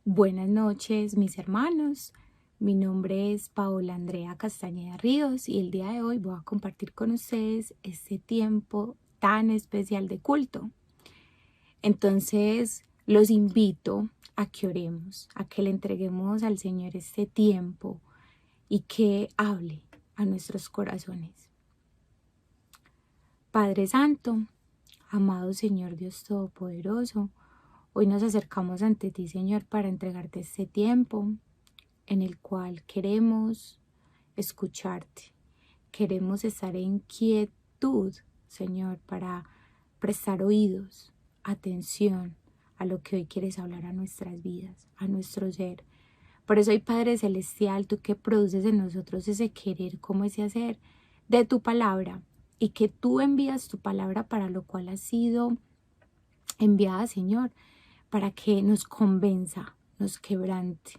Buenas noches, mis hermanos. Mi nombre es Paola Andrea Castañeda Ríos y el día de hoy voy a compartir con ustedes este tiempo tan especial de culto. Entonces, los invito a que oremos, a que le entreguemos al Señor este tiempo y que hable a nuestros corazones. Padre Santo, amado Señor Dios Todopoderoso, hoy nos acercamos ante ti, Señor, para entregarte este tiempo en el cual queremos escucharte. Queremos estar en quietud, Señor, para prestar oídos, atención a lo que hoy quieres hablar a nuestras vidas, a nuestro ser. Por eso hoy, Padre Celestial, tú que produces en nosotros ese querer como ese hacer de tu palabra y que tú envías tu palabra para lo cual ha sido enviada, Señor, para que nos convenza, nos quebrante,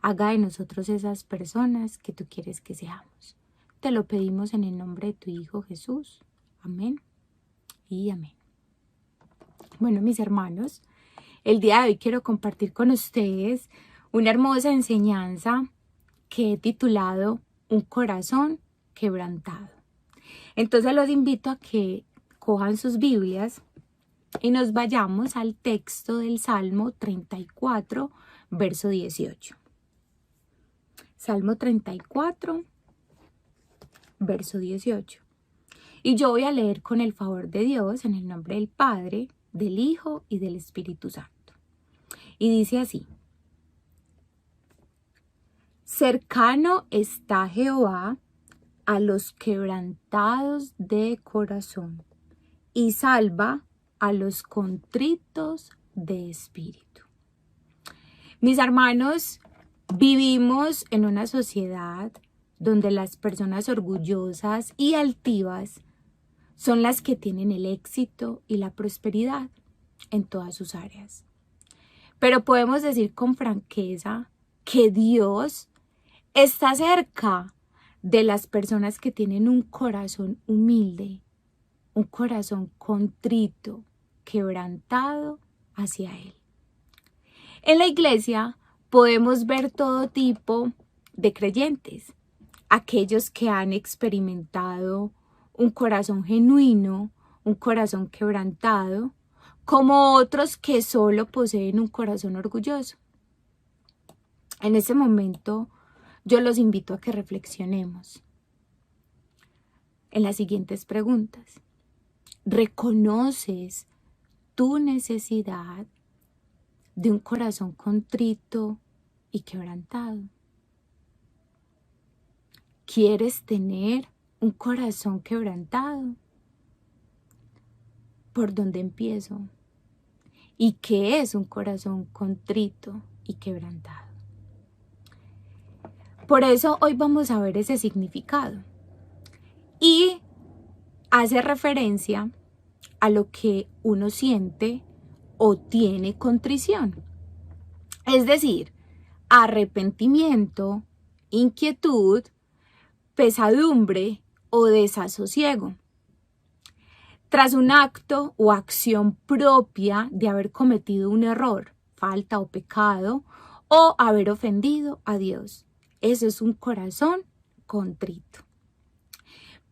haga de nosotros esas personas que tú quieres que seamos. Te lo pedimos en el nombre de tu Hijo Jesús. Amén y amén. Bueno, mis hermanos, el día de hoy quiero compartir con ustedes una hermosa enseñanza que he titulado Un corazón quebrantado. Entonces los invito a que cojan sus Biblias y nos vayamos al texto del Salmo 34, verso 18. Salmo 34, verso 18. Y yo voy a leer con el favor de Dios en el nombre del Padre, del Hijo y del Espíritu Santo. Y dice así: Cercano está Jehová a los quebrantados de corazón y salva a los contritos de espíritu. Mis hermanos, vivimos en una sociedad donde las personas orgullosas y altivas son las que tienen el éxito y la prosperidad en todas sus áreas. Pero podemos decir con franqueza que Dios está cerca de las personas que tienen un corazón humilde, un corazón contrito, quebrantado hacia Él. En la iglesia podemos ver todo tipo de creyentes, aquellos que han experimentado un corazón genuino, un corazón quebrantado, como otros que solo poseen un corazón orgulloso. En ese momento yo los invito a que reflexionemos en las siguientes preguntas. ¿Reconoces tu necesidad de un corazón contrito y quebrantado? ¿Quieres tener un corazón quebrantado? ¿Por dónde empiezo? ¿Y qué es un corazón contrito y quebrantado? Por eso hoy vamos a ver ese significado. Y hace referencia a lo que uno siente o tiene contrición. Es decir, arrepentimiento, inquietud, pesadumbre o desasosiego. Tras un acto o acción propia de haber cometido un error, falta o pecado, o haber ofendido a Dios. Eso es un corazón contrito.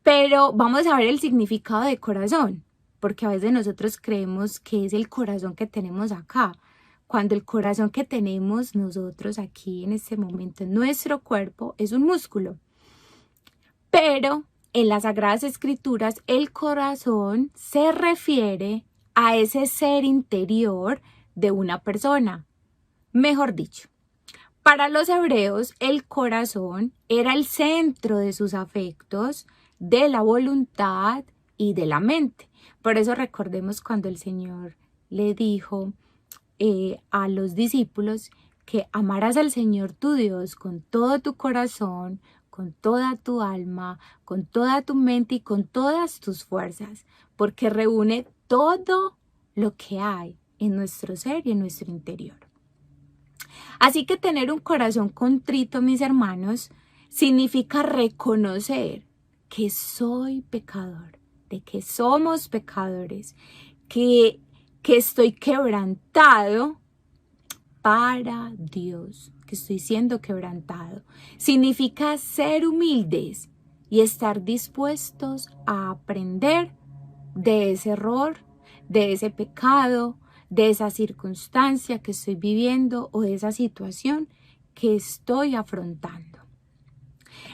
Pero vamos a ver el significado de corazón, porque a veces nosotros creemos que es el corazón que tenemos acá, cuando el corazón que tenemos nosotros aquí en este momento en nuestro cuerpo es un músculo. Pero en las Sagradas Escrituras el corazón se refiere a ese ser interior de una persona. Mejor dicho, para los hebreos el corazón era el centro de sus afectos, de la voluntad y de la mente. Por eso recordemos cuando el Señor le dijo a los discípulos que amarás al Señor tu Dios con todo tu corazón, con toda tu alma, con toda tu mente y con todas tus fuerzas, porque reúne todo lo que hay en nuestro ser y en nuestro interior. Así que tener un corazón contrito, mis hermanos, significa reconocer que soy pecador, de que somos pecadores, que estoy quebrantado para Dios, que estoy siendo quebrantado. Significa ser humildes y estar dispuestos a aprender de ese error, de ese pecado, de esa circunstancia que estoy viviendo o de esa situación que estoy afrontando.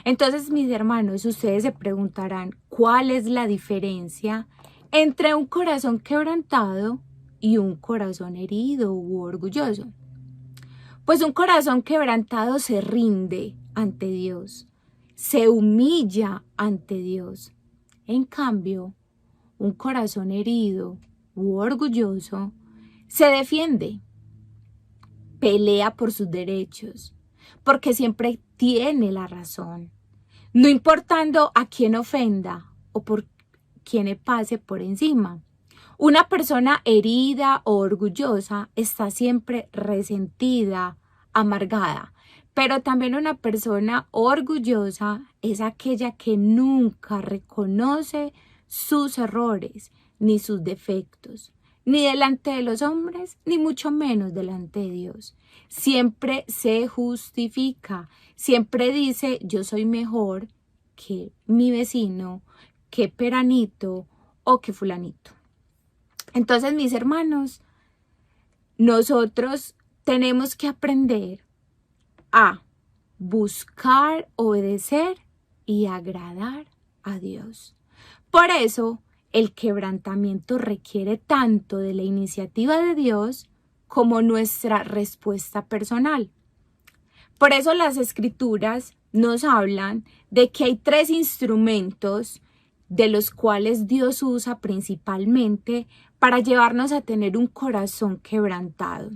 Entonces, mis hermanos, ustedes se preguntarán, ¿cuál es la diferencia entre un corazón quebrantado y un corazón herido u orgulloso? Pues un corazón quebrantado se rinde ante Dios, se humilla ante Dios. En cambio, un corazón herido u orgulloso se defiende, pelea por sus derechos, porque siempre tiene la razón, no importando a quién ofenda o por quién pase por encima. Una persona herida o orgullosa está siempre resentida, amargada, pero también una persona orgullosa es aquella que nunca reconoce sus errores ni sus defectos, ni delante de los hombres, ni mucho menos delante de Dios. Siempre se justifica, siempre dice yo soy mejor que mi vecino, que peranito o que fulanito. Entonces, mis hermanos, nosotros tenemos que aprender a buscar, obedecer y agradar a Dios. Por eso, el quebrantamiento requiere tanto de la iniciativa de Dios como nuestra respuesta personal. Por eso las Escrituras nos hablan de que hay 3 instrumentos de los cuales Dios usa principalmente para llevarnos a tener un corazón quebrantado.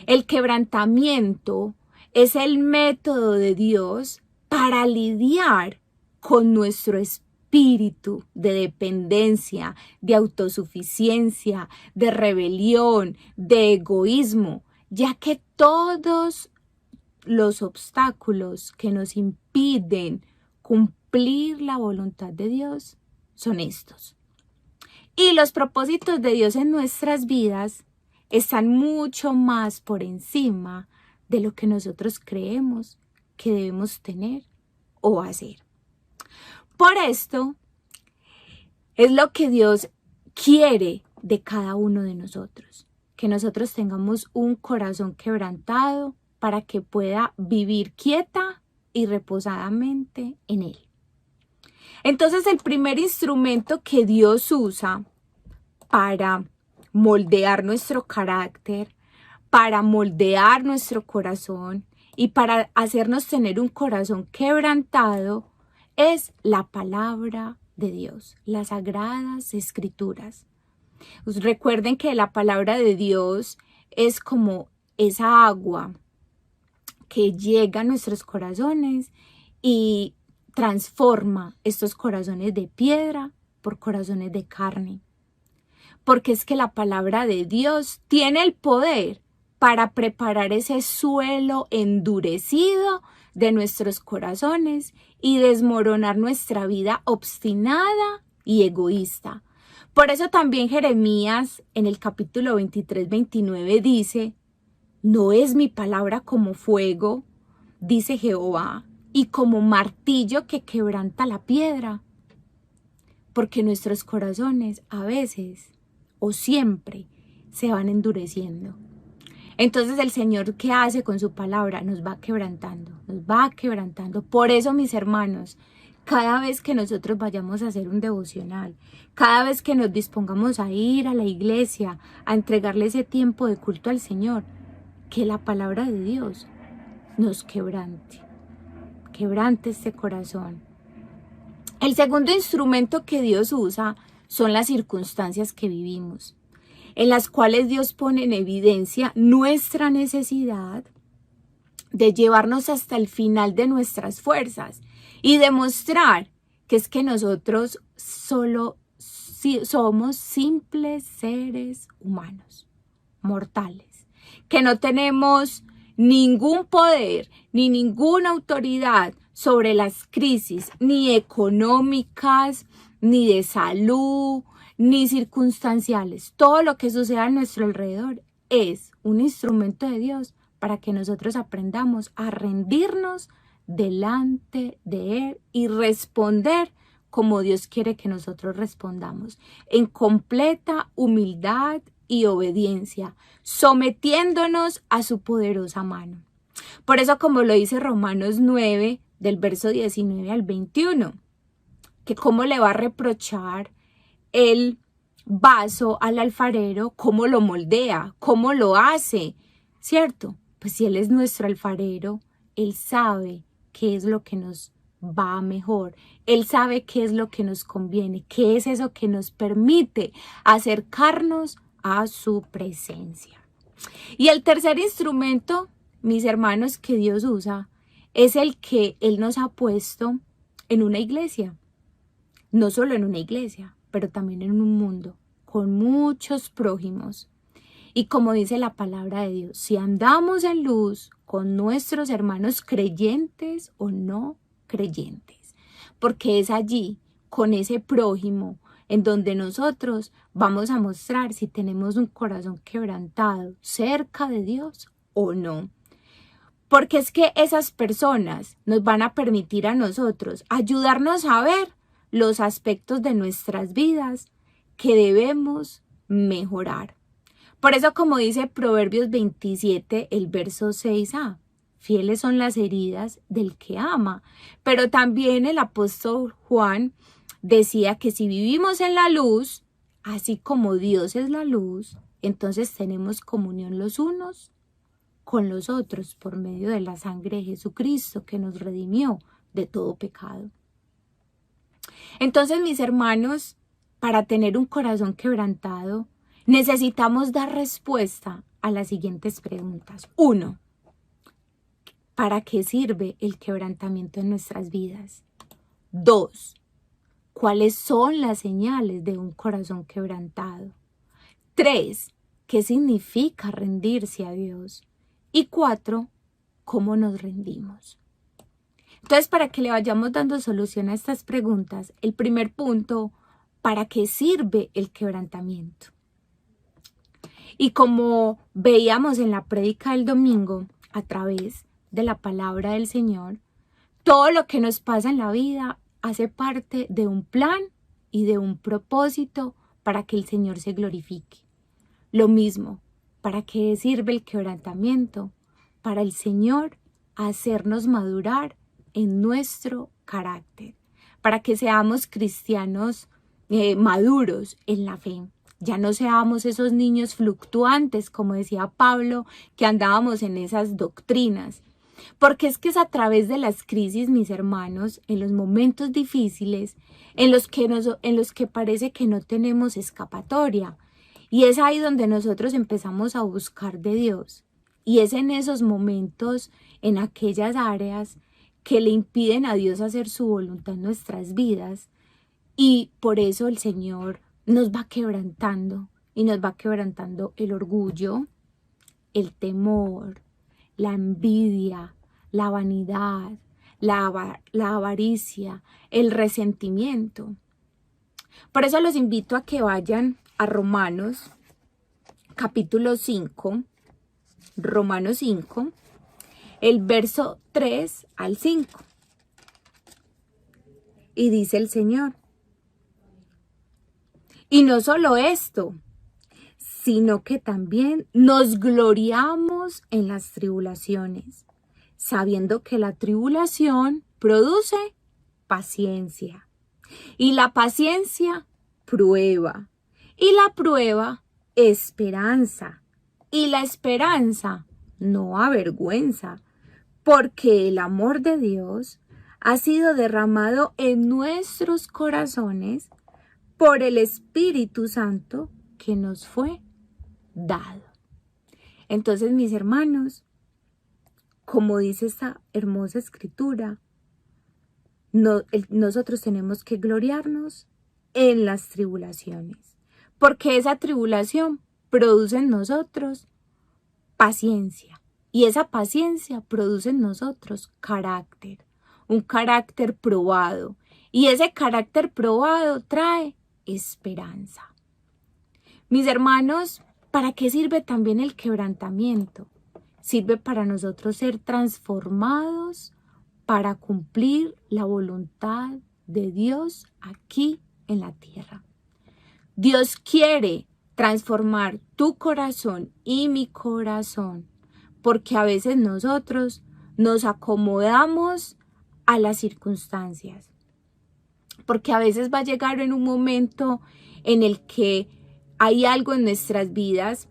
El quebrantamiento es el método de Dios para lidiar con nuestro espíritu de dependencia, de autosuficiencia, de rebelión, de egoísmo, ya que todos los obstáculos que nos impiden cumplir la voluntad de Dios son estos. Y los propósitos de Dios en nuestras vidas están mucho más por encima de lo que nosotros creemos que debemos tener o hacer. Por esto es lo que Dios quiere de cada uno de nosotros, que nosotros tengamos un corazón quebrantado para que pueda vivir quieta y reposadamente en Él. Entonces, el primer instrumento que Dios usa para moldear nuestro carácter, para moldear nuestro corazón y para hacernos tener un corazón quebrantado es la palabra de Dios, las sagradas escrituras. Pues recuerden que la palabra de Dios es como esa agua que llega a nuestros corazones y transforma estos corazones de piedra por corazones de carne. Porque es que la palabra de Dios tiene el poder para preparar ese suelo endurecido de nuestros corazones y desmoronar nuestra vida obstinada y egoísta. Por eso también Jeremías en el capítulo 23-29 dice: no es mi palabra como fuego, dice Jehová, y como martillo que quebranta la piedra. Porque nuestros corazones a veces o siempre se van endureciendo. Entonces el Señor, ¿qué hace con su palabra? Nos va quebrantando, nos va quebrantando. Por eso, mis hermanos, cada vez que nosotros vayamos a hacer un devocional, cada vez que nos dispongamos a ir a la iglesia, a entregarle ese tiempo de culto al Señor, que la palabra de Dios nos quebrante este corazón. El segundo instrumento que Dios usa son las circunstancias que vivimos, en las cuales Dios pone en evidencia nuestra necesidad de llevarnos hasta el final de nuestras fuerzas y demostrar que es que nosotros solo somos simples seres humanos, mortales, que no tenemos ningún poder ni ninguna autoridad sobre las crisis, ni económicas, ni de salud, ni circunstanciales. Todo lo que suceda a nuestro alrededor es un instrumento de Dios para que nosotros aprendamos a rendirnos delante de Él y responder como Dios quiere que nosotros respondamos, en completa humildad y obediencia, sometiéndonos a su poderosa mano. Por eso, como lo dice Romanos 9, del verso 19 al 21, que cómo le va a reprochar el vaso al alfarero, cómo lo moldea, cómo lo hace, ¿cierto? Pues si Él es nuestro alfarero, Él sabe qué es lo que nos va mejor. Él sabe qué es lo que nos conviene, qué es eso que nos permite acercarnos a su presencia. Y el tercer instrumento, mis hermanos, que Dios usa, es el que Él nos ha puesto en una iglesia. No solo en una iglesia, pero también en un mundo con muchos prójimos. Y como dice la palabra de Dios, si andamos en luz con nuestros hermanos creyentes o no creyentes, porque es allí, con ese prójimo, en donde nosotros vamos a mostrar si tenemos un corazón quebrantado cerca de Dios o no. Porque es que esas personas nos van a permitir a nosotros ayudarnos a ver los aspectos de nuestras vidas que debemos mejorar. Por eso, como dice Proverbios 27, el verso 6a, fieles son las heridas del que ama. Pero también el apóstol Juan decía que si vivimos en la luz, así como Dios es la luz, entonces tenemos comunión los unos con los otros por medio de la sangre de Jesucristo que nos redimió de todo pecado. Entonces, mis hermanos, para tener un corazón quebrantado, necesitamos dar respuesta a las siguientes preguntas. 1. ¿Para qué sirve el quebrantamiento en nuestras vidas? 2. ¿Cuáles son las señales de un corazón quebrantado? 3. ¿Qué significa rendirse a Dios? Y 4. ¿Cómo nos rendimos? Entonces, para que le vayamos dando solución a estas preguntas, el primer punto, ¿para qué sirve el quebrantamiento? Y como veíamos en la prédica del domingo, a través de la palabra del Señor, todo lo que nos pasa en la vida hace parte de un plan y de un propósito para que el Señor se glorifique. Lo mismo, ¿para qué sirve el quebrantamiento? Para el Señor hacernos madurar en nuestro carácter, para que seamos cristianos maduros en la fe. Ya no seamos esos niños fluctuantes, como decía Pablo, que andábamos en esas doctrinas. Porque es que es a través de las crisis, mis hermanos, en los momentos difíciles, en los que parece que no tenemos escapatoria. Y es ahí donde nosotros empezamos a buscar de Dios. Y es en esos momentos, en aquellas áreas que le impiden a Dios hacer su voluntad en nuestras vidas. Y por eso el Señor nos va quebrantando y nos va quebrantando el orgullo, el temor, la envidia, la vanidad, la avaricia, el resentimiento. Por eso los invito a que vayan a Romanos capítulo 5, Romanos 5, el verso 3 al 5. Y dice el Señor, y no solo esto, sino que también nos gloriamos en las tribulaciones, sabiendo que la tribulación produce paciencia, y la paciencia prueba, y la prueba esperanza, y la esperanza no avergüenza, porque el amor de Dios ha sido derramado en nuestros corazones por el Espíritu Santo que nos fue dado. Entonces, mis hermanos, como dice esta hermosa escritura, nosotros tenemos que gloriarnos en las tribulaciones, porque esa tribulación produce en nosotros paciencia, y esa paciencia produce en nosotros carácter, un carácter probado, y ese carácter probado trae esperanza. Mis hermanos, ¿Para qué sirve también el quebrantamiento? Sirve para nosotros ser transformados para cumplir la voluntad de Dios aquí en la tierra. Dios quiere transformar tu corazón y mi corazón, porque a veces nosotros nos acomodamos a las circunstancias, porque a veces va a llegar en un momento en el que hay algo en nuestras vidas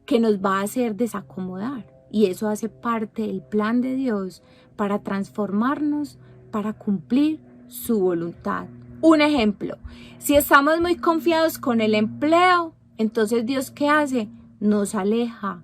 que nos va a hacer desacomodar, y eso hace parte del plan de Dios para transformarnos, para cumplir su voluntad. Un ejemplo, si estamos muy confiados con el empleo, entonces Dios, ¿qué hace? Nos aleja,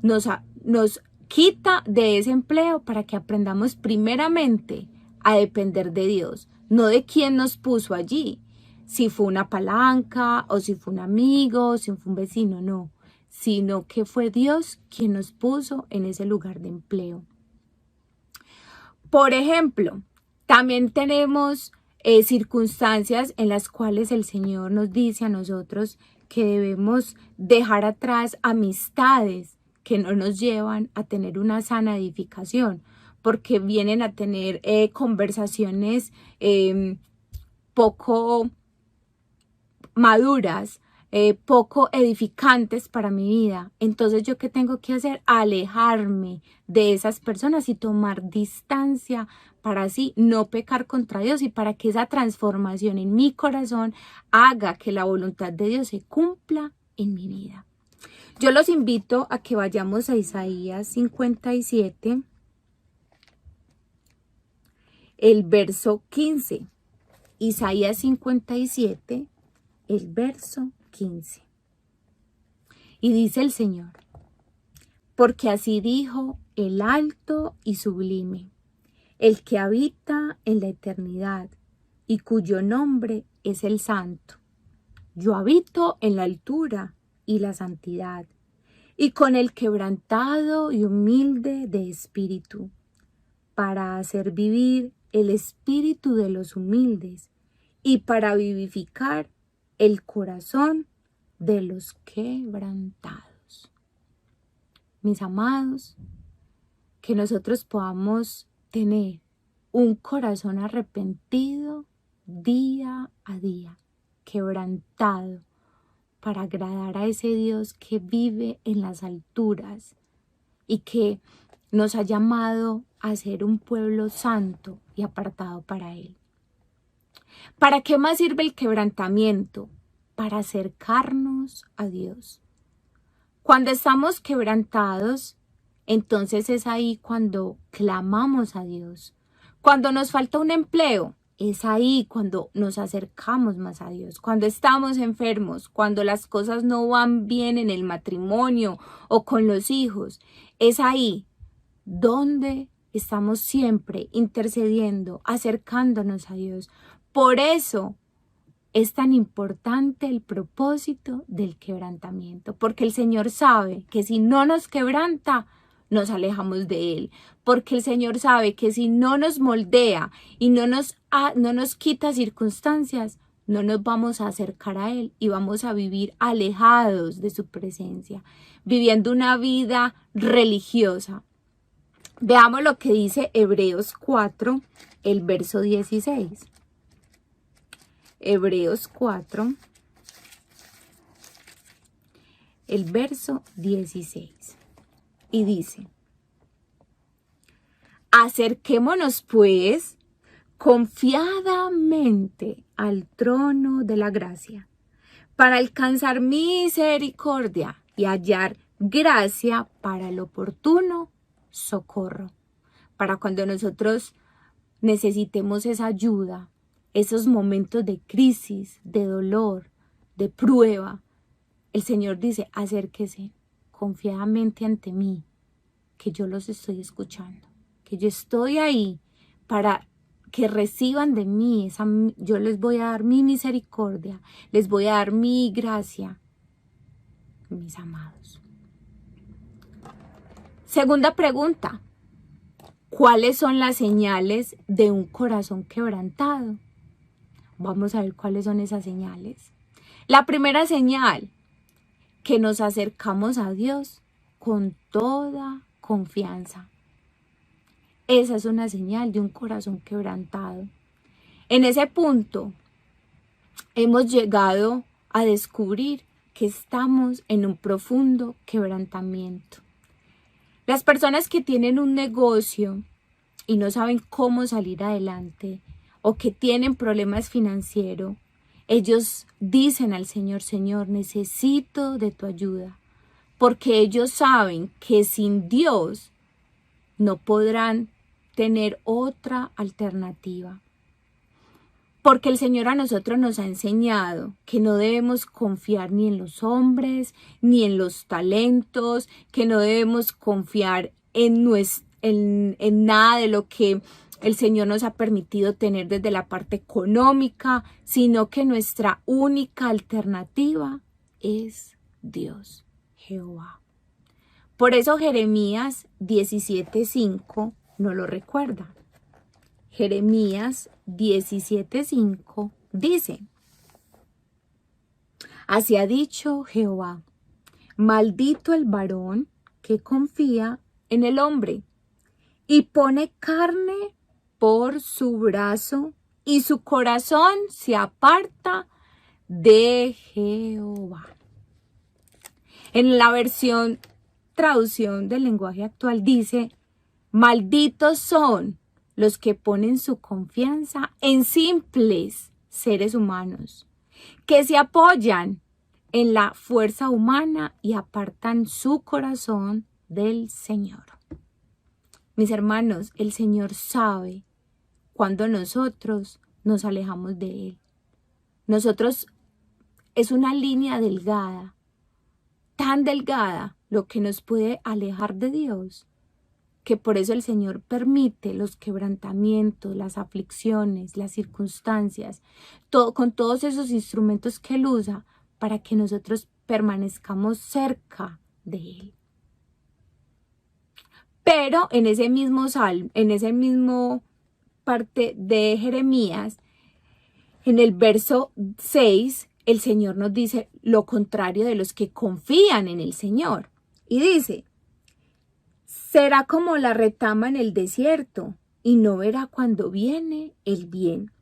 nos quita de ese empleo para que aprendamos primeramente a depender de Dios, no de quién nos puso allí, si fue una palanca o si fue un amigo, si fue un vecino, no, sino que fue Dios quien nos puso en ese lugar de empleo. Por ejemplo, también tenemos circunstancias en las cuales el Señor nos dice a nosotros que debemos dejar atrás amistades que no nos llevan a tener una sana edificación, porque vienen a tener conversaciones poco maduras, poco edificantes para mi vida. Entonces, ¿yo qué tengo que hacer? Alejarme de esas personas y tomar distancia para así no pecar contra Dios y para que esa transformación en mi corazón haga que la voluntad de Dios se cumpla en mi vida. Yo los invito a que vayamos a Isaías 57, el verso 15. Isaías 57, el verso 15. Y dice el Señor: porque así dijo el alto y sublime, el que habita en la eternidad y cuyo nombre es el Santo. Yo habito en la altura y la santidad, y con el quebrantado y humilde de espíritu, para hacer vivir el espíritu de los humildes y para vivificar el corazón de los quebrantados. Mis amados, que nosotros podamos tener un corazón arrepentido día a día, quebrantado, para agradar a ese Dios que vive en las alturas y que nos ha llamado a ser un pueblo santo y apartado para Él. ¿Para qué más sirve el quebrantamiento? Para acercarnos a Dios. Cuando estamos quebrantados, entonces es ahí cuando clamamos a Dios. Cuando nos falta un empleo, es ahí cuando nos acercamos más a Dios. Cuando estamos enfermos, cuando las cosas no van bien en el matrimonio o con los hijos, es ahí donde estamos siempre intercediendo, acercándonos a Dios. Por eso es tan importante el propósito del quebrantamiento, porque el Señor sabe que si no nos quebranta, nos alejamos de Él, porque el Señor sabe que si no nos moldea y no nos quita circunstancias, no nos vamos a acercar a Él y vamos a vivir alejados de su presencia, viviendo una vida religiosa. Veamos lo que dice Hebreos 4, el verso 16. Hebreos 4, el verso 16. Y dice: acerquémonos pues confiadamente al trono de la gracia, para alcanzar misericordia y hallar gracia para el oportuno socorro. Para cuando nosotros necesitemos esa ayuda, esos momentos de crisis, de dolor, de prueba, el Señor dice: acérquese confiadamente ante mí, que yo los estoy escuchando, que yo estoy ahí para que reciban de mí, yo les voy a dar mi misericordia, les voy a dar mi gracia, mis amados. Segunda pregunta: ¿cuáles son las señales de un corazón quebrantado? Vamos a ver cuáles son esas señales. La primera señal que nos acercamos a Dios con toda confianza. Esa es una señal de un corazón quebrantado. En ese punto hemos llegado a descubrir que estamos en un profundo quebrantamiento. Las personas que tienen un negocio y no saben cómo salir adelante o que tienen problemas financieros, ellos dicen al Señor: Señor, necesito de tu ayuda, porque ellos saben que sin Dios no podrán tener otra alternativa. Porque el Señor a nosotros nos ha enseñado que no debemos confiar ni en los hombres, ni en los talentos, que no debemos confiar en nada de lo que el Señor nos ha permitido tener desde la parte económica, sino que nuestra única alternativa es Dios, Jehová. Por eso Jeremías 17:5 nos lo recuerda. Jeremías 17:5 dice: Así ha dicho Jehová, maldito el varón que confía en el hombre y pone carne por su brazo y su corazón se aparta de Jehová. En la traducción del lenguaje actual dice: malditos son los que ponen su confianza en simples seres humanos, que se apoyan en la fuerza humana y apartan su corazón del Señor. Mis hermanos, el Señor sabe cuando nosotros nos alejamos de Él. Nosotros, es una línea delgada, tan delgada, lo que nos puede alejar de Dios, que por eso el Señor permite los quebrantamientos, las aflicciones, las circunstancias, con todos esos instrumentos que Él usa para que nosotros permanezcamos cerca de Él. Pero en ese mismo salmo, en ese mismo parte de Jeremías, en el verso 6, el Señor nos dice lo contrario de los que confían en el Señor. Y dice: será como la retama en el desierto, y no verá cuando viene el bien,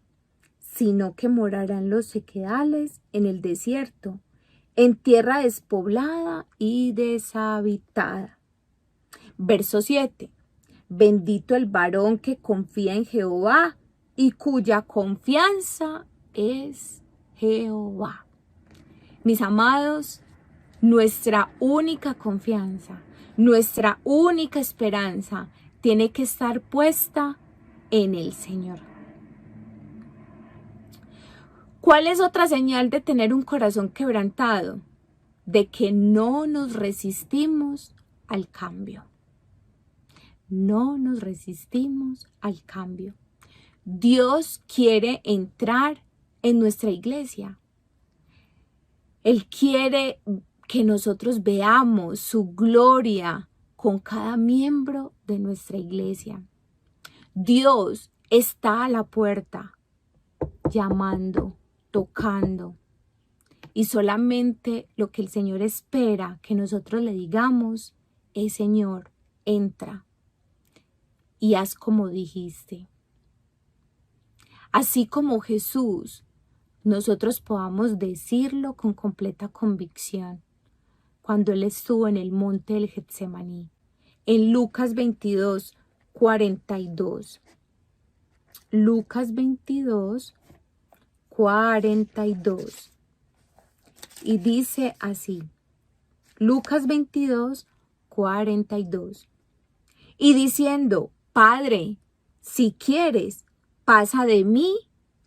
sino que morará en los sequedales, en el desierto, en tierra despoblada y deshabitada. Verso 7. Bendito el varón que confía en Jehová y cuya confianza es Jehová. Mis amados, nuestra única confianza, nuestra única esperanza tiene que estar puesta en el Señor. ¿Cuál es otra señal de tener un corazón quebrantado? De que no nos resistimos al cambio. No nos resistimos al cambio. Dios quiere entrar en nuestra iglesia. Él quiere que nosotros veamos su gloria con cada miembro de nuestra iglesia. Dios está a la puerta, llamando, tocando. Y solamente lo que el Señor espera que nosotros le digamos es: Señor, entra y haz como dijiste. Así como Jesús, nosotros podamos decirlo con completa convicción cuando Él estuvo en el monte del Getsemaní, en Lucas 22, 42. Lucas 22, 42. Y dice así, Lucas 22, 42. Y diciendo: Padre, si quieres, pasa de mí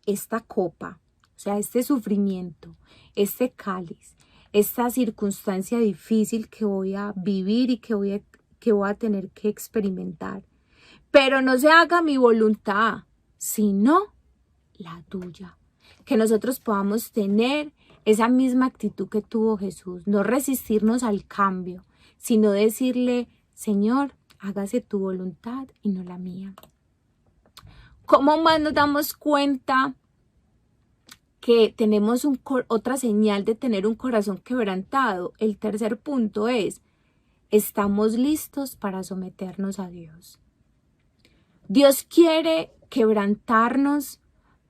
esta copa, o sea, este sufrimiento, este cáliz, esta circunstancia difícil que voy a vivir y que voy a tener que experimentar. Pero no se haga mi voluntad, sino la tuya. Que nosotros podamos tener esa misma actitud que tuvo Jesús, no resistirnos al cambio, sino decirle: Señor, hágase tu voluntad y no la mía. ¿Cómo más nos damos cuenta que tenemos otra señal de tener un corazón quebrantado. El tercer punto es, estamos listos para someternos a Dios. Dios quiere quebrantarnos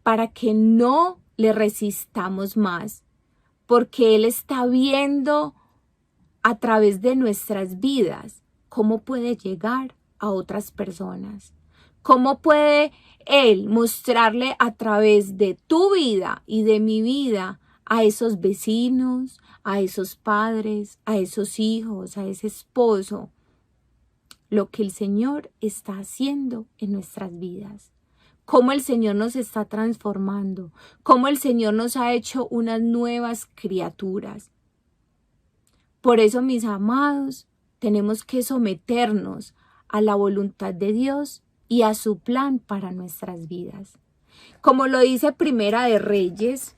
para que no le resistamos más, porque Él está viendo a través de nuestras vidas cómo puede llegar a otras personas, cómo puede Él mostrarle a través de tu vida y de mi vida a esos vecinos, a esos padres, a esos hijos, a ese esposo, lo que el Señor está haciendo en nuestras vidas, cómo el Señor nos está transformando, cómo el Señor nos ha hecho unas nuevas criaturas. Por eso, mis amados, tenemos que someternos a la voluntad de Dios y a su plan para nuestras vidas. Como lo dice Primera de Reyes,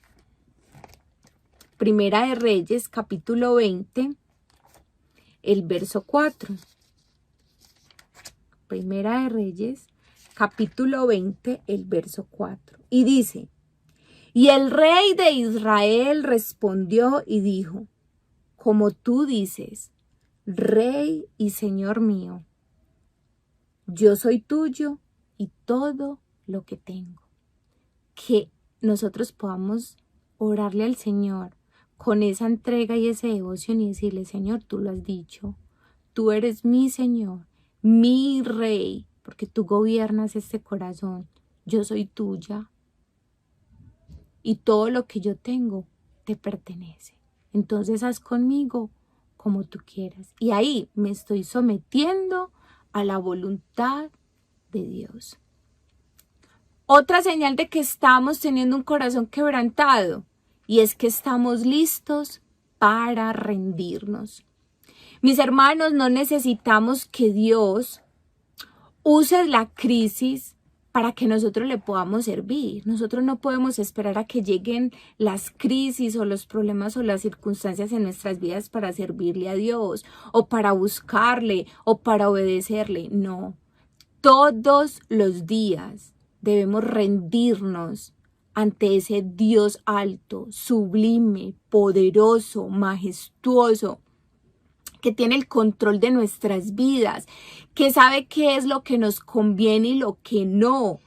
capítulo 20, el verso 4. Primera de Reyes, capítulo 20, el verso 4. Y dice, y el rey de Israel respondió y dijo, como tú dices, Rey y Señor mío, yo soy tuyo y todo lo que tengo. Que nosotros podamos orarle al Señor con esa entrega y esa devoción y decirle, Señor, tú lo has dicho, tú eres mi Señor, mi Rey, porque tú gobiernas este corazón, yo soy tuya y todo lo que yo tengo te pertenece. Entonces haz conmigo como tú quieras. Y ahí me estoy sometiendo a la voluntad de Dios. Otra señal de que estamos teniendo un corazón quebrantado y es que estamos listos para rendirnos. Mis hermanos, no necesitamos que Dios use la crisis para que nosotros le podamos servir. Nosotros no podemos esperar a que lleguen las crisis o los problemas o las circunstancias en nuestras vidas para servirle a Dios o para buscarle o para obedecerle. No, todos los días debemos rendirnos ante ese Dios alto, sublime, poderoso, majestuoso, que tiene el control de nuestras vidas, que sabe qué es lo que nos conviene y lo que no,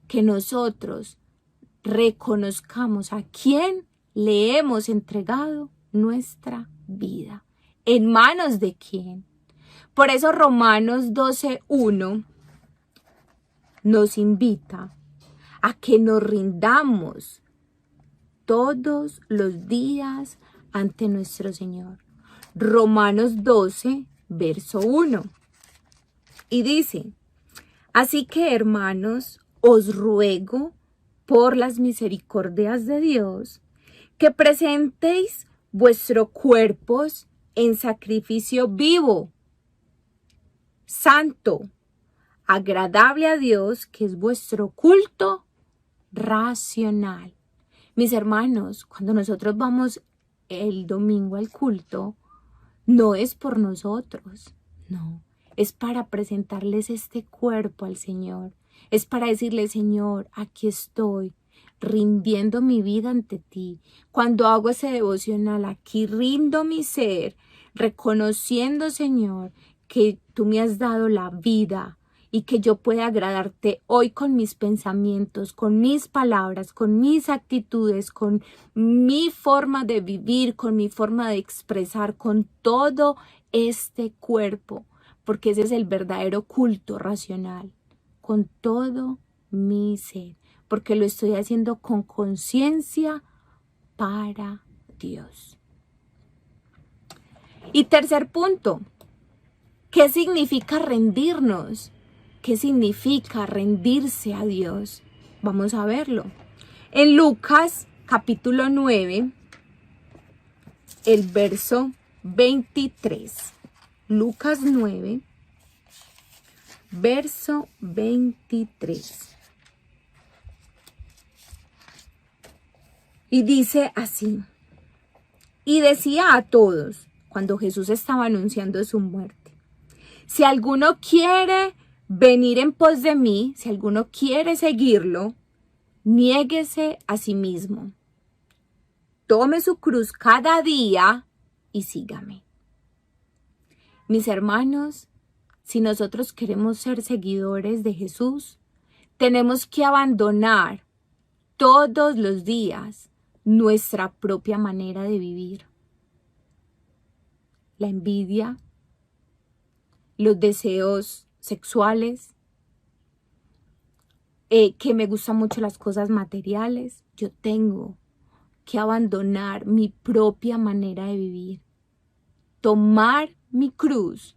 que nosotros reconozcamos a quién le hemos entregado nuestra vida, en manos de quién. Por eso Romanos 12:1 nos invita a que nos rindamos todos los días ante nuestro Señor. Romanos 12, verso 1. Y dice, así que hermanos, os ruego por las misericordias de Dios, que presentéis vuestros cuerpos en sacrificio vivo, santo, agradable a Dios, que es vuestro culto racional. Mis hermanos, cuando nosotros vamos el domingo al culto, no es por nosotros, no, es para presentarles este cuerpo al Señor, es para decirle, Señor, aquí estoy, rindiendo mi vida ante ti. Cuando hago ese devocional, aquí rindo mi ser, reconociendo, Señor, que tú me has dado la vida y que yo pueda agradarte hoy con mis pensamientos, con mis palabras, con mis actitudes, con mi forma de vivir, con mi forma de expresar, con todo este cuerpo, porque ese es el verdadero culto racional, con todo mi ser, porque lo estoy haciendo con conciencia para Dios. Y tercer punto, ¿qué significa rendirnos? ¿Qué significa rendirse a Dios? Vamos a verlo. En Lucas capítulo 9, el verso 23. Lucas 9, verso 23. Y dice así, y decía a todos, cuando Jesús estaba anunciando su muerte, si alguno quiere venir en pos de mí, si alguno quiere seguirlo, niéguese a sí mismo, tome su cruz cada día y sígame. Mis hermanos, si nosotros queremos ser seguidores de Jesús, tenemos que abandonar todos los días nuestra propia manera de vivir. La envidia, los deseos sexuales, que me gustan mucho las cosas materiales. Yo tengo que abandonar mi propia manera de vivir, tomar mi cruz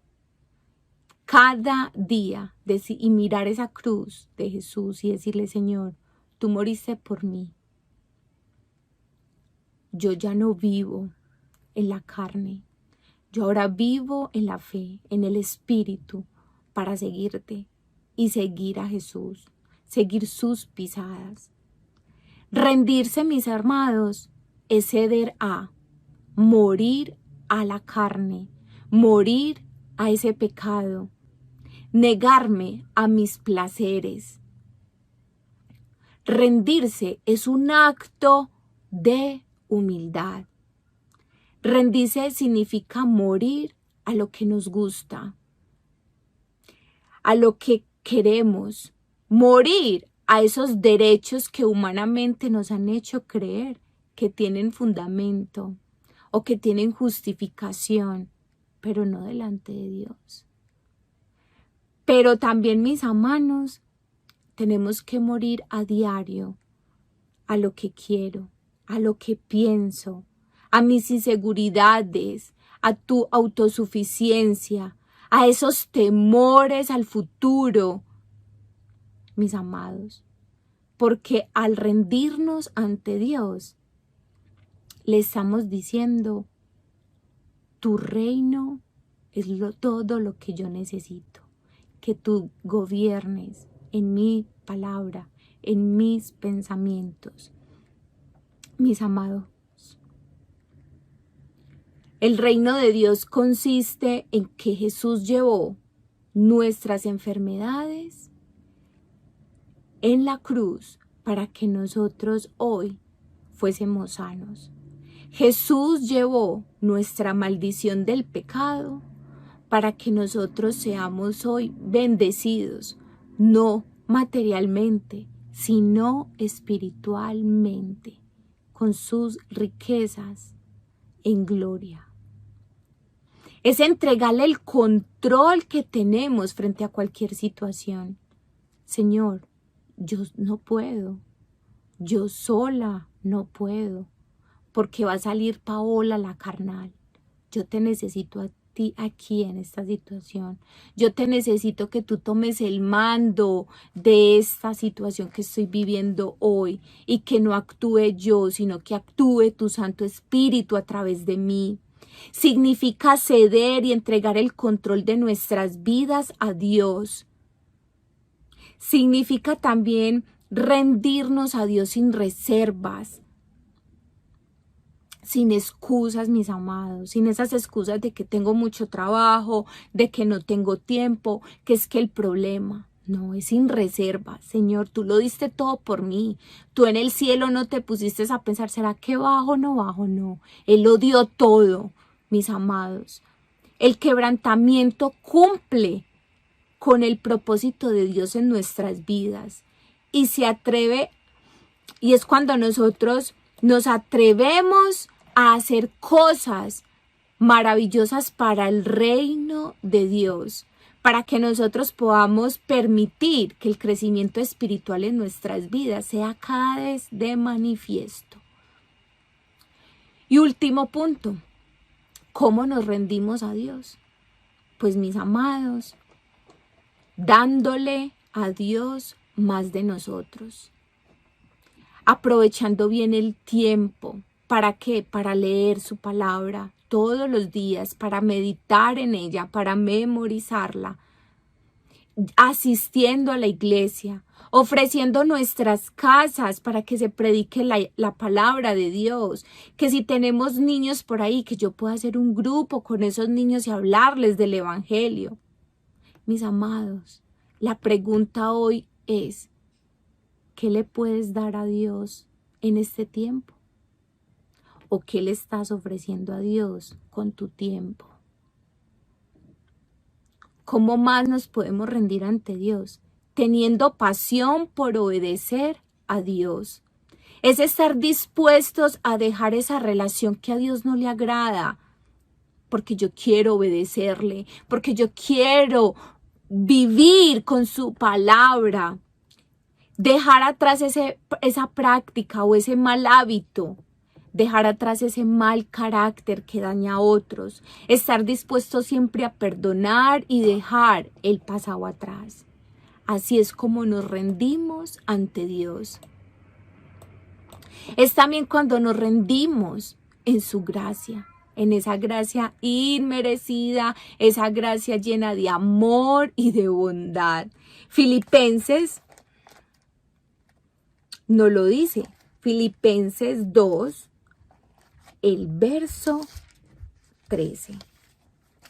cada día y mirar esa cruz de Jesús y decirle: Señor, tú moriste por mí. Yo ya no vivo en la carne, yo ahora vivo en la fe, en el Espíritu, para seguirte y seguir a Jesús, seguir sus pisadas. Rendirse, mis amados, es ceder a morir a la carne, morir a ese pecado, negarme a mis placeres. Rendirse es un acto de humildad. Rendirse significa morir a lo que nos gusta, a lo que queremos, morir a esos derechos que humanamente nos han hecho creer que tienen fundamento o que tienen justificación, pero no delante de Dios. Pero también, mis hermanos, tenemos que morir a diario a lo que quiero, a lo que pienso, a mis inseguridades, a tu autosuficiencia, a esos temores al futuro, mis amados. Porque al rendirnos ante Dios, le estamos diciendo: tu reino es todo lo que yo necesito. Que tú gobiernes en mi palabra, en mis pensamientos. Mis amados, el reino de Dios consiste en que Jesús llevó nuestras enfermedades en la cruz para que nosotros hoy fuésemos sanos. Jesús llevó nuestra maldición del pecado para que nosotros seamos hoy bendecidos, no materialmente, sino espiritualmente, con sus riquezas en gloria. Es entregarle el control que tenemos frente a cualquier situación. Señor, yo no puedo, yo sola no puedo, porque va a salir Paola la carnal. Yo te necesito a ti aquí en esta situación. Yo te necesito que tú tomes el mando de esta situación que estoy viviendo hoy y que no actúe yo, sino que actúe tu Santo Espíritu a través de mí. Significa ceder y entregar el control de nuestras vidas a Dios. Significa también rendirnos a Dios sin reservas, sin excusas, mis amados, sin esas excusas de que tengo mucho trabajo, de que no tengo tiempo, que es que el problema. No, es sin reservas. Señor, tú lo diste todo por mí. Tú en el cielo no te pusiste a pensar, ¿será que bajo o no bajo? No, Él lo dio todo, mis amados. El quebrantamiento cumple con el propósito de Dios en nuestras vidas y se atreve, y es cuando nosotros nos atrevemos a hacer cosas maravillosas para el reino de Dios, para que nosotros podamos permitir que el crecimiento espiritual en nuestras vidas sea cada vez de manifiesto. Y último punto, ¿cómo nos rendimos a Dios? Pues, mis amados, dándole a Dios más de nosotros, aprovechando bien el tiempo. ¿Para qué? Para leer su palabra todos los días, para meditar en ella, para memorizarla, asistiendo a la iglesia, ofreciendo nuestras casas para que se predique la palabra de Dios, que si tenemos niños por ahí, que yo pueda hacer un grupo con esos niños y hablarles del evangelio. Mis amados, la pregunta hoy es: ¿qué le puedes dar a Dios en este tiempo? o qué le estás ofreciendo a Dios con tu tiempo. ¿Cómo más nos podemos rendir ante Dios? Teniendo pasión por obedecer a Dios. Es estar dispuestos a dejar esa relación que a Dios no le agrada, porque yo quiero obedecerle, porque yo quiero vivir con su palabra. Dejar atrás esa práctica o ese mal hábito. Dejar atrás ese mal carácter que daña a otros. Estar dispuesto siempre a perdonar y dejar el pasado atrás. Así es como nos rendimos ante Dios. Es también cuando nos rendimos en su gracia, en esa gracia inmerecida, esa gracia llena de amor y de bondad. Filipenses nos lo dice. Filipenses 2, el verso 13.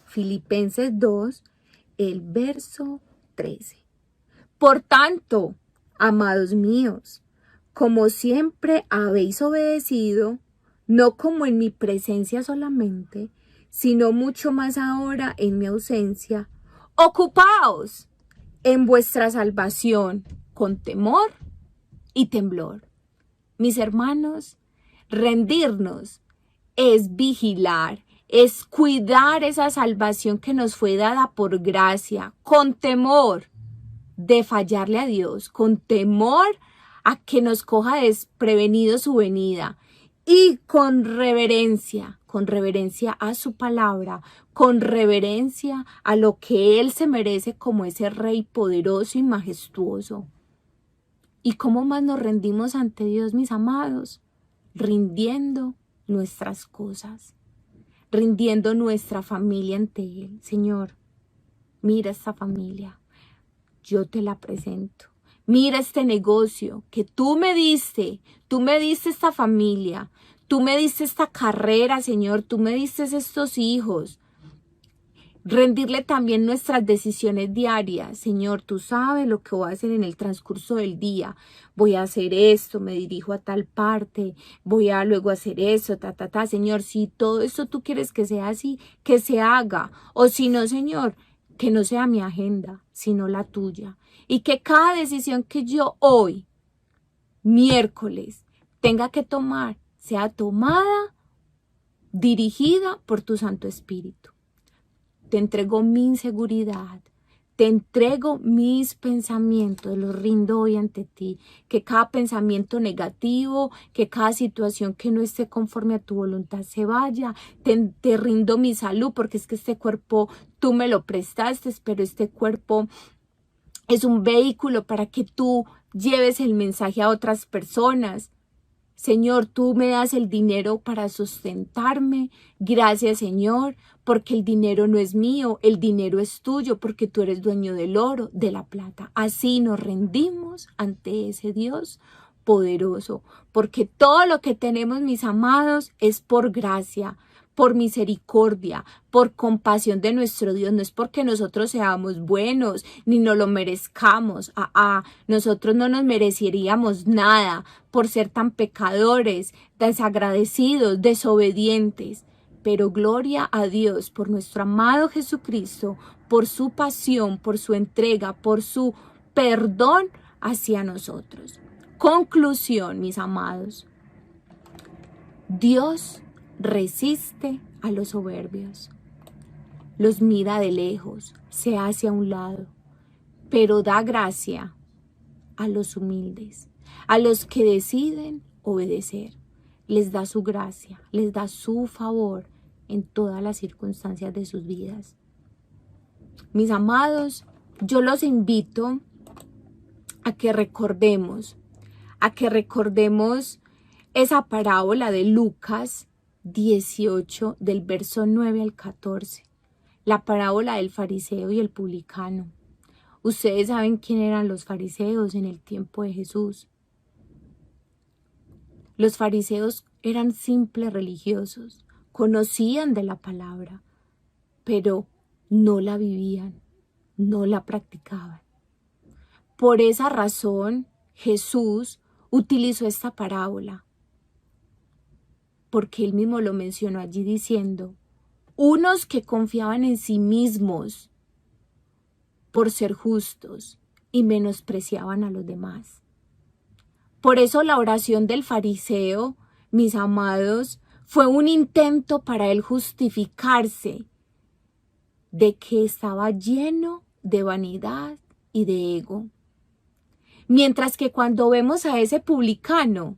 Filipenses 2, el verso 13. Por tanto, amados míos, como siempre habéis obedecido, no como en mi presencia solamente, sino mucho más ahora en mi ausencia, ocupaos en vuestra salvación con temor y temblor. Mis hermanos, rendirnos es vigilar, es cuidar esa salvación que nos fue dada por gracia, con temor de fallarle a Dios, con temor a que nos coja desprevenido su venida y con reverencia a su palabra, con reverencia a lo que Él se merece como ese Rey poderoso y majestuoso. ¿Y cómo más nos rendimos ante Dios, mis amados? Rindiendo nuestras cosas, rindiendo nuestra familia ante Él. Señor, mira esta familia, yo te la presento. Mira este negocio que tú me diste esta familia, tú me diste esta carrera, Señor, tú me diste estos hijos. Rendirle también nuestras decisiones diarias. Señor, tú sabes lo que voy a hacer en el transcurso del día. Voy a hacer esto, me dirijo a tal parte, voy a luego hacer eso, Señor, si todo esto tú quieres que sea así, que se haga. O si no, Señor, que no sea mi agenda, sino la tuya. Y que cada decisión que yo hoy, miércoles, tenga que tomar, sea tomada, dirigida por tu Santo Espíritu. Te entrego mi inseguridad, te entrego mis pensamientos, los rindo hoy ante ti. Que cada pensamiento negativo, que cada situación que no esté conforme a tu voluntad se vaya. Te rindo mi salud, porque es que este cuerpo tú me lo prestaste, pero este cuerpo es un vehículo para que tú lleves el mensaje a otras personas. Señor, tú me das el dinero para sustentarme. Gracias, Señor, porque el dinero no es mío, el dinero es tuyo, porque tú eres dueño del oro, de la plata. Así nos rendimos ante ese Dios poderoso, porque todo lo que tenemos, mis amados, es por gracia, por misericordia, por compasión de nuestro Dios. No es porque nosotros seamos buenos, ni nos lo merezcamos. Nosotros no nos mereceríamos nada por ser tan pecadores, desagradecidos, desobedientes. Pero gloria a Dios por nuestro amado Jesucristo, por su pasión, por su entrega, por su perdón hacia nosotros. Conclusión, mis amados. Dios resiste a los soberbios, los mira de lejos, se hace a un lado, pero da gracia a los humildes, a los que deciden obedecer. Les da su gracia, les da su favor en todas las circunstancias de sus vidas. Mis amados, yo los invito a que recordemos esa parábola de Lucas 18, del verso 9 al 14, la parábola del fariseo y el publicano. Ustedes saben quién eran los fariseos en el tiempo de Jesús. Los fariseos eran simples religiosos, conocían de la palabra, pero no la vivían, no la practicaban. Por esa razón, Jesús utilizó esta parábola porque él mismo lo mencionó allí diciendo, unos que confiaban en sí mismos por ser justos y menospreciaban a los demás. Por eso la oración del fariseo, mis amados, fue un intento para él justificarse de que estaba lleno de vanidad y de ego. Mientras que cuando vemos a ese publicano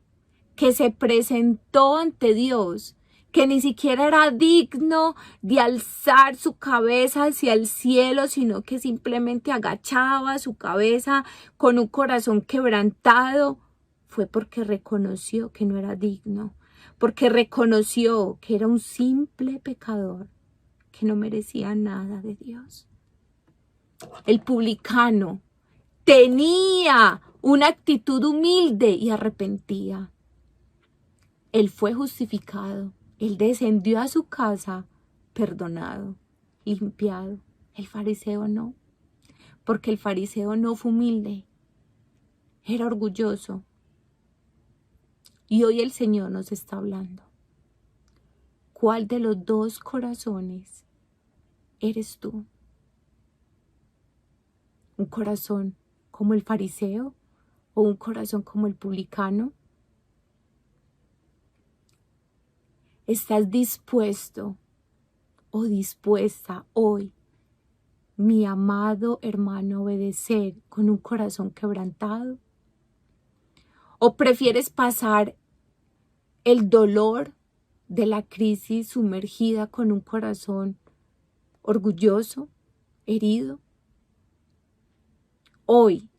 que se presentó ante Dios, que ni siquiera era digno de alzar su cabeza hacia el cielo, sino que simplemente agachaba su cabeza con un corazón quebrantado, fue porque reconoció que no era digno, porque reconoció que era un simple pecador, que no merecía nada de Dios. El publicano tenía una actitud humilde y arrepentida. Él fue justificado, él descendió a su casa perdonado, limpiado. El fariseo no, porque el fariseo no fue humilde, era orgulloso. Y hoy el Señor nos está hablando. ¿Cuál de los dos corazones eres tú? ¿Un corazón como el fariseo o un corazón como el publicano? ¿Estás dispuesto o dispuesta hoy, mi amado hermano, a obedecer con un corazón quebrantado? ¿O prefieres pasar el dolor de la crisis sumergida con un corazón orgulloso, herido? Hoy,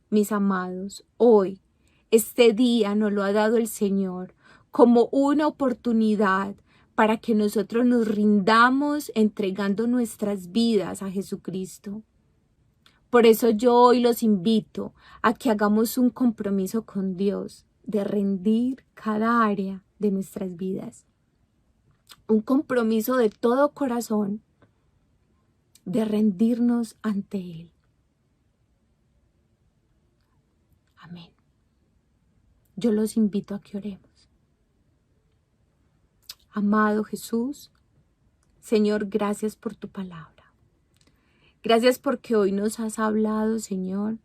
mis amados, hoy, este día nos lo ha dado el Señor como una oportunidad para que nosotros nos rindamos entregando nuestras vidas a Jesucristo. Por eso yo hoy los invito a que hagamos un compromiso con Dios de rendir cada área de nuestras vidas. Un compromiso de todo corazón de rendirnos ante Él. Amén. Yo los invito a que oremos. Amado Jesús, Señor, gracias por tu palabra. Gracias porque hoy nos has hablado, Señor,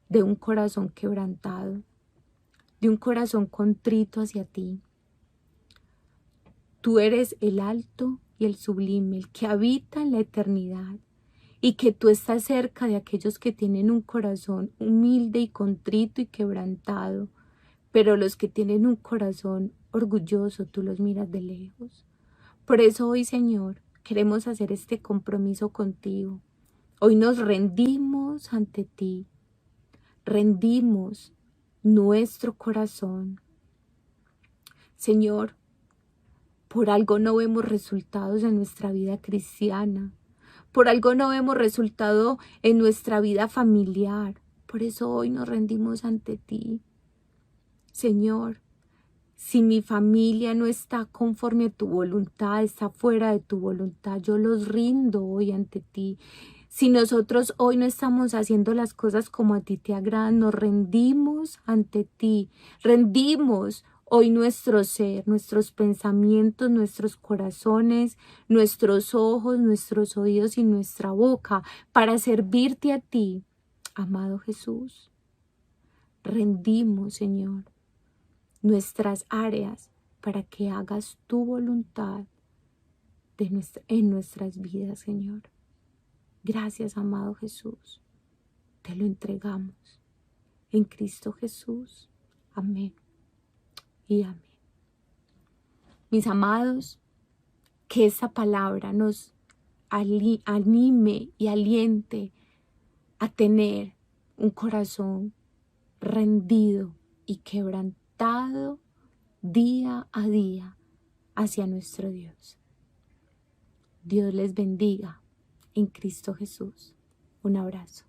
de un corazón quebrantado, de un corazón contrito hacia ti. Tú eres el alto y el sublime, el que habita en la eternidad, y que tú estás cerca de aquellos que tienen un corazón humilde y contrito y quebrantado, pero los que tienen un corazón orgulloso, tú los miras de lejos. Por eso hoy, Señor, queremos hacer este compromiso contigo. Hoy nos rendimos ante ti, rendimos nuestro corazón. Señor, por algo no vemos resultados en nuestra vida cristiana, por algo no vemos resultado en nuestra vida familiar. Por eso hoy nos rendimos ante ti. Señor, si mi familia no está conforme a tu voluntad, está fuera de tu voluntad, yo los rindo hoy ante ti. Si nosotros hoy no estamos haciendo las cosas como a ti te agradan, nos rendimos ante ti. Rendimos hoy nuestro ser, nuestros pensamientos, nuestros corazones, nuestros ojos, nuestros oídos y nuestra boca para servirte a ti, amado Jesús. Rendimos, Señor, nuestras áreas para que hagas tu voluntad en nuestras vidas, Señor. Gracias, amado Jesús. Te lo entregamos en Cristo Jesús. Amén y amén. Mis amados, que esta palabra nos anime y aliente a tener un corazón rendido y quebrantado día a día hacia nuestro Dios. Dios les bendiga en Cristo Jesús. Un abrazo.